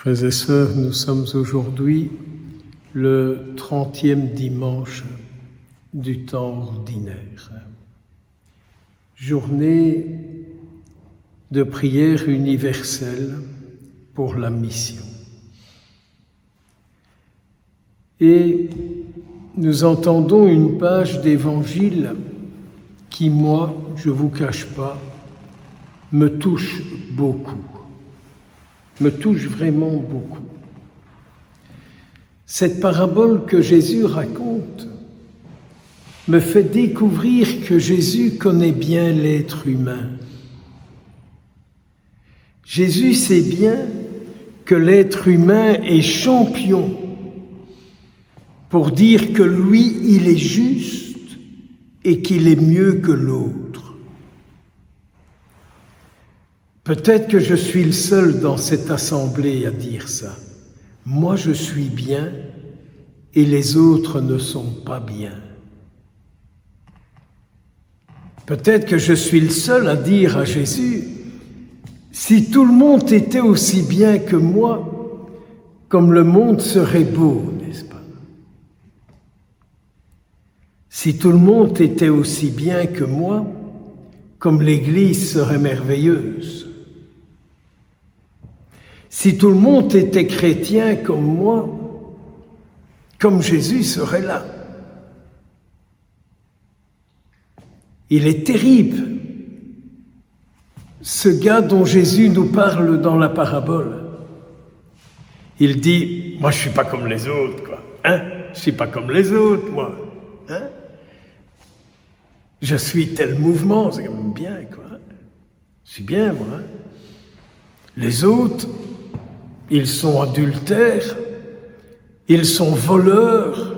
Frères et sœurs, nous sommes aujourd'hui le 30e dimanche du temps ordinaire. Journée de prière universelle pour la mission. Et nous entendons une page d'évangile qui, moi, je ne vous cache pas, me touche beaucoup. Me touche vraiment beaucoup. Cette parabole que Jésus raconte me fait découvrir que Jésus connaît bien l'être humain. Jésus sait bien que l'être humain est champion pour dire que lui, il est juste et qu'il est mieux que l'autre. Peut-être que je suis le seul dans cette assemblée à dire ça. Moi, je suis bien et les autres ne sont pas bien. Peut-être que je suis le seul à dire à Jésus, si tout le monde était aussi bien que moi, comme le monde serait beau, n'est-ce pas? Si tout le monde était aussi bien que moi, comme l'Église serait merveilleuse. Si tout le monde était chrétien comme moi, comme Jésus serait là. Il est terrible, ce gars dont Jésus nous parle dans la parabole. Il dit, moi je suis pas comme les autres, quoi. Hein? Je suis pas comme les autres, moi. Hein? Je suis tel mouvement, c'est quand même bien, quoi. Je suis bien, moi. Hein? Les autres, ils sont adultères, ils sont voleurs,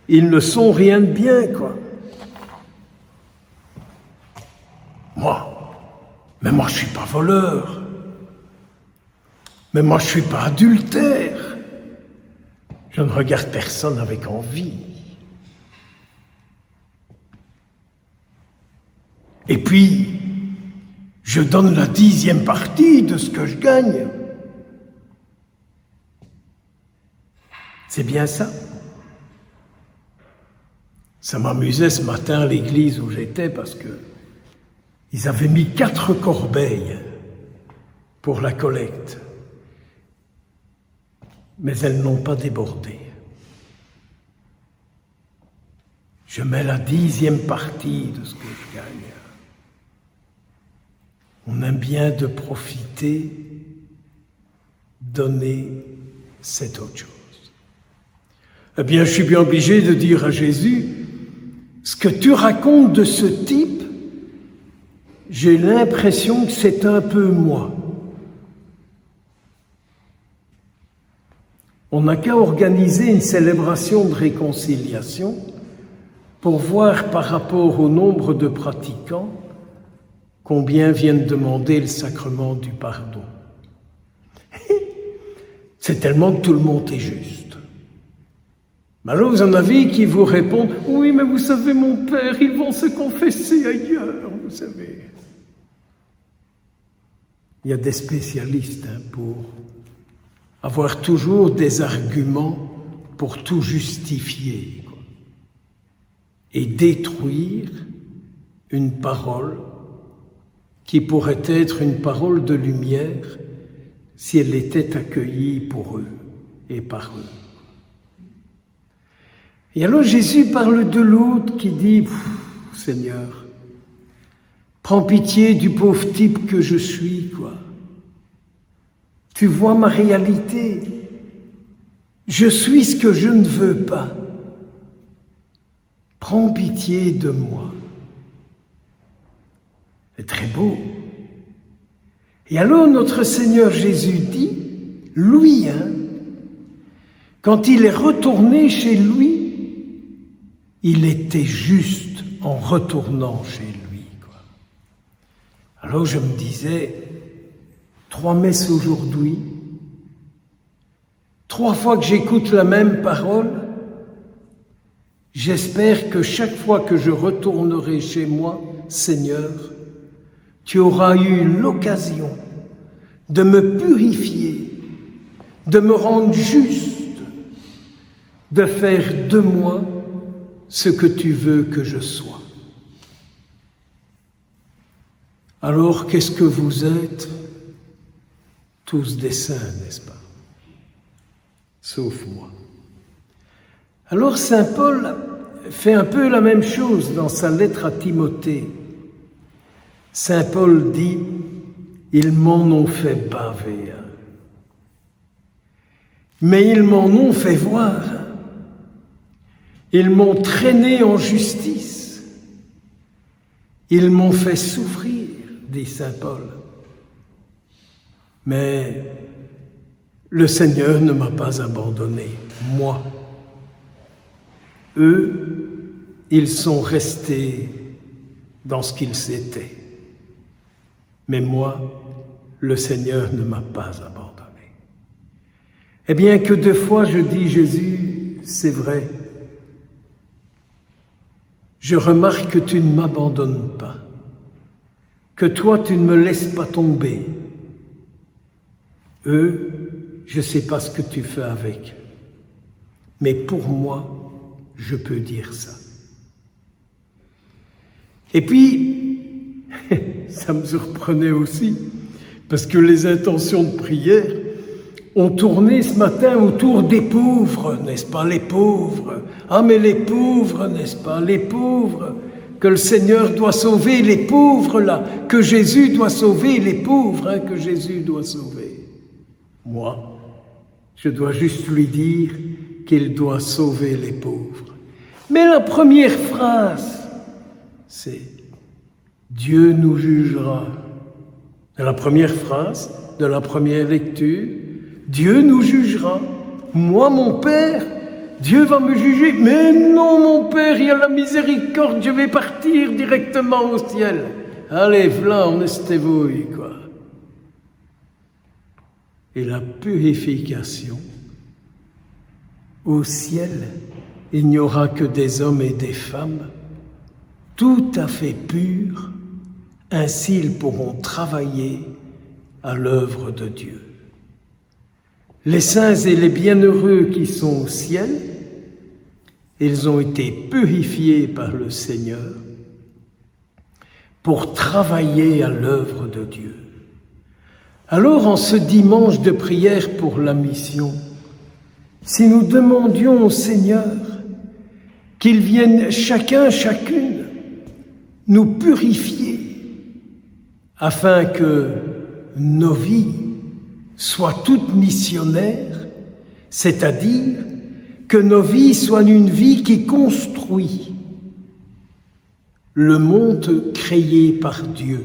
ils ne sont rien de bien, quoi. Mais moi je suis pas voleur, mais moi je suis pas adultère, je ne regarde personne avec envie. Et puis, je donne la 10e partie de ce que je gagne. C'est bien ça. Ça m'amusait ce matin à l'église où j'étais parce que ils avaient mis 4 corbeilles pour la collecte. Mais elles n'ont pas débordé. Je mets la 10e partie de ce que je gagne. On aime bien de profiter, donner, c'est autre chose. Eh bien, je suis bien obligé de dire à Jésus, ce que tu racontes de ce type, j'ai l'impression que c'est un peu moi. On n'a qu'à organiser une célébration de réconciliation pour voir par rapport au nombre de pratiquants combien viennent demander le sacrement du pardon. C'est tellement que tout le monde est juste. Mais alors vous en avez qui vous répondent « Oui, mais vous savez, mon père, ils vont se confesser ailleurs, vous savez. » Il y a des spécialistes pour avoir toujours des arguments pour tout justifier et détruire une parole qui pourrait être une parole de lumière si elle était accueillie pour eux et par eux. Et alors Jésus parle de l'autre qui dit « Seigneur, prends pitié du pauvre type que je suis, quoi. Tu vois ma réalité. Je suis ce que je ne veux pas. Prends pitié de moi. » C'est très beau. Et alors notre Seigneur Jésus dit, lui, quand il est retourné chez lui, il était juste en retournant chez lui, quoi. Alors je me disais, 3 messes aujourd'hui, 3 fois que j'écoute la même parole, j'espère que chaque fois que je retournerai chez moi, Seigneur, tu auras eu l'occasion de me purifier de me rendre juste, de faire de moi ce que tu veux que je sois. Alors, qu'est-ce que vous êtes? Tous des saints, n'est-ce pas? Sauf moi. Alors, saint Paul fait un peu la même chose dans sa lettre à Timothée. Saint Paul dit, ils m'en ont fait baver, mais ils m'en ont fait voir. Ils m'ont traîné en justice. Ils m'ont fait souffrir, dit saint Paul. Mais le Seigneur ne m'a pas abandonné, moi. Eux, ils sont restés dans ce qu'ils étaient. Mais moi, le Seigneur ne m'a pas abandonné. Eh bien que deux fois je dis, Jésus, c'est vrai. Je remarque que tu ne m'abandonnes pas, que toi tu ne me laisses pas tomber. Eux, je ne sais pas ce que tu fais avec, mais pour moi, je peux dire ça. Et puis, ça me surprenait aussi, parce que les intentions de prière ont tourné ce matin autour des pauvres, n'est-ce pas, les pauvres. Ah, mais les pauvres, n'est-ce pas, les pauvres, que le Seigneur doit sauver, les pauvres là, que Jésus doit sauver, les pauvres, que Jésus doit sauver. Moi, je dois juste lui dire qu'il doit sauver les pauvres. Mais la première phrase, c'est « Dieu nous jugera ». La première phrase de la première lecture, Dieu nous jugera. Moi, mon Père, Dieu va me juger. Mais non, mon Père, il y a la miséricorde, je vais partir directement au ciel. Allez, v'là, on estevouille, quoi. Et la purification, au ciel, il n'y aura que des hommes et des femmes tout à fait purs, ainsi ils pourront travailler à l'œuvre de Dieu. Les saints et les bienheureux qui sont au ciel, ils ont été purifiés par le Seigneur pour travailler à l'œuvre de Dieu. Alors, en ce dimanche de prière pour la mission, si nous demandions au Seigneur qu'il vienne chacune nous purifier afin que nos vies soient toutes missionnaires, c'est-à-dire que nos vies soient une vie qui construit le monde créé par Dieu.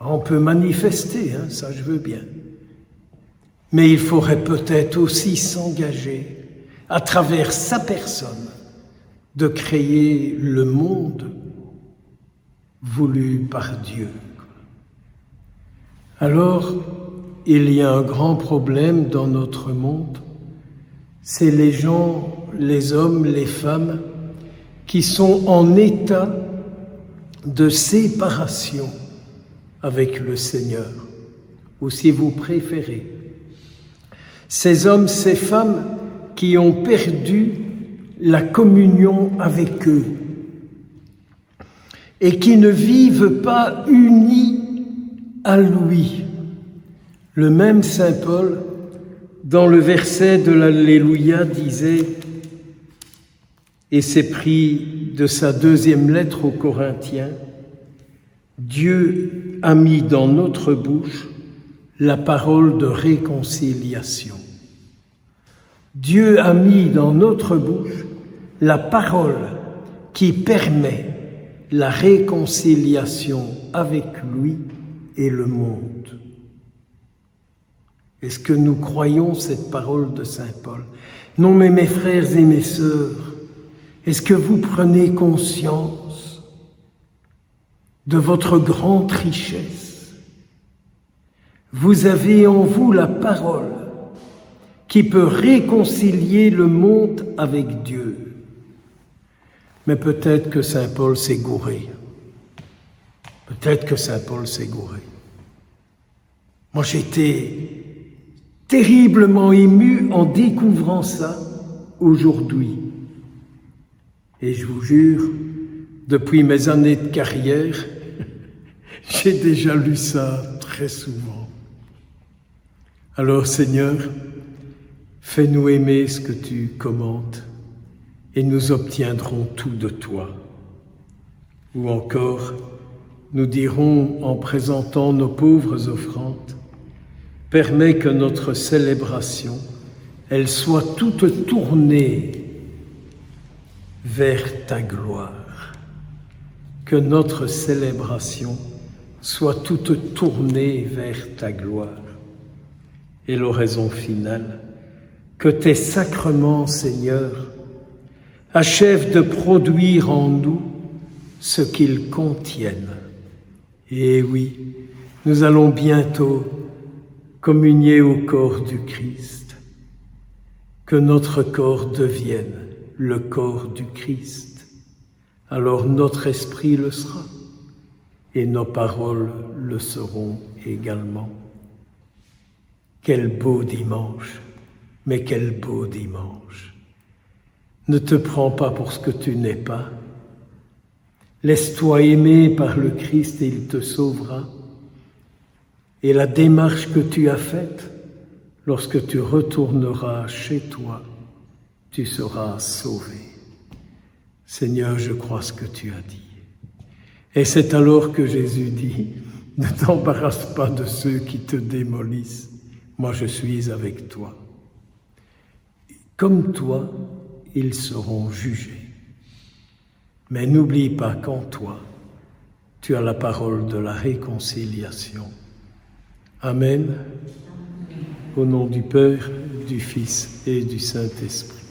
On peut manifester, ça je veux bien. Mais il faudrait peut-être aussi s'engager à travers sa personne de créer le monde voulu par Dieu. Alors, il y a un grand problème dans notre monde, c'est les gens, les hommes, les femmes qui sont en état de séparation avec le Seigneur, ou si vous préférez, ces hommes, ces femmes qui ont perdu la communion avec eux et qui ne vivent pas unis à lui. Le même saint Paul, dans le verset de l'Alléluia, disait, et c'est pris de sa deuxième lettre aux Corinthiens, Dieu a mis dans notre bouche la parole de réconciliation. Dieu a mis dans notre bouche la parole qui permet la réconciliation avec lui et le monde. Est-ce que nous croyons cette parole de saint Paul? Non, mais mes frères et mes sœurs, est-ce que vous prenez conscience de votre grande richesse? Vous avez en vous la parole qui peut réconcilier le monde avec Dieu. Mais peut-être que saint Paul s'est gouré. Peut-être que saint Paul s'est gouré. Moi, j'étais terriblement ému en découvrant ça aujourd'hui. Et je vous jure, depuis mes années de carrière, j'ai déjà lu ça très souvent. Alors Seigneur, fais-nous aimer ce que tu commandes et nous obtiendrons tout de toi. Ou encore, nous dirons en présentant nos pauvres offrandes, permets que notre célébration, elle soit toute tournée vers ta gloire. Que notre célébration soit toute tournée vers ta gloire. Et l'oraison finale, que tes sacrements, Seigneur, achèvent de produire en nous ce qu'ils contiennent. Et oui, nous allons bientôt communier au corps du Christ. Que notre corps devienne le corps du Christ. Alors notre esprit le sera et nos paroles le seront également. Quel beau dimanche, mais quel beau dimanche. Ne te prends pas pour ce que tu n'es pas. Laisse-toi aimer par le Christ et il te sauvera. Et la démarche que tu as faite, lorsque tu retourneras chez toi, tu seras sauvé. Seigneur, je crois ce que tu as dit. Et c'est alors que Jésus dit, ne t'embarrasse pas de ceux qui te démolissent. Moi, je suis avec toi. Comme toi, ils seront jugés. Mais n'oublie pas qu'en toi, tu as la parole de la réconciliation. Amen. Au nom du Père, du Fils et du Saint-Esprit.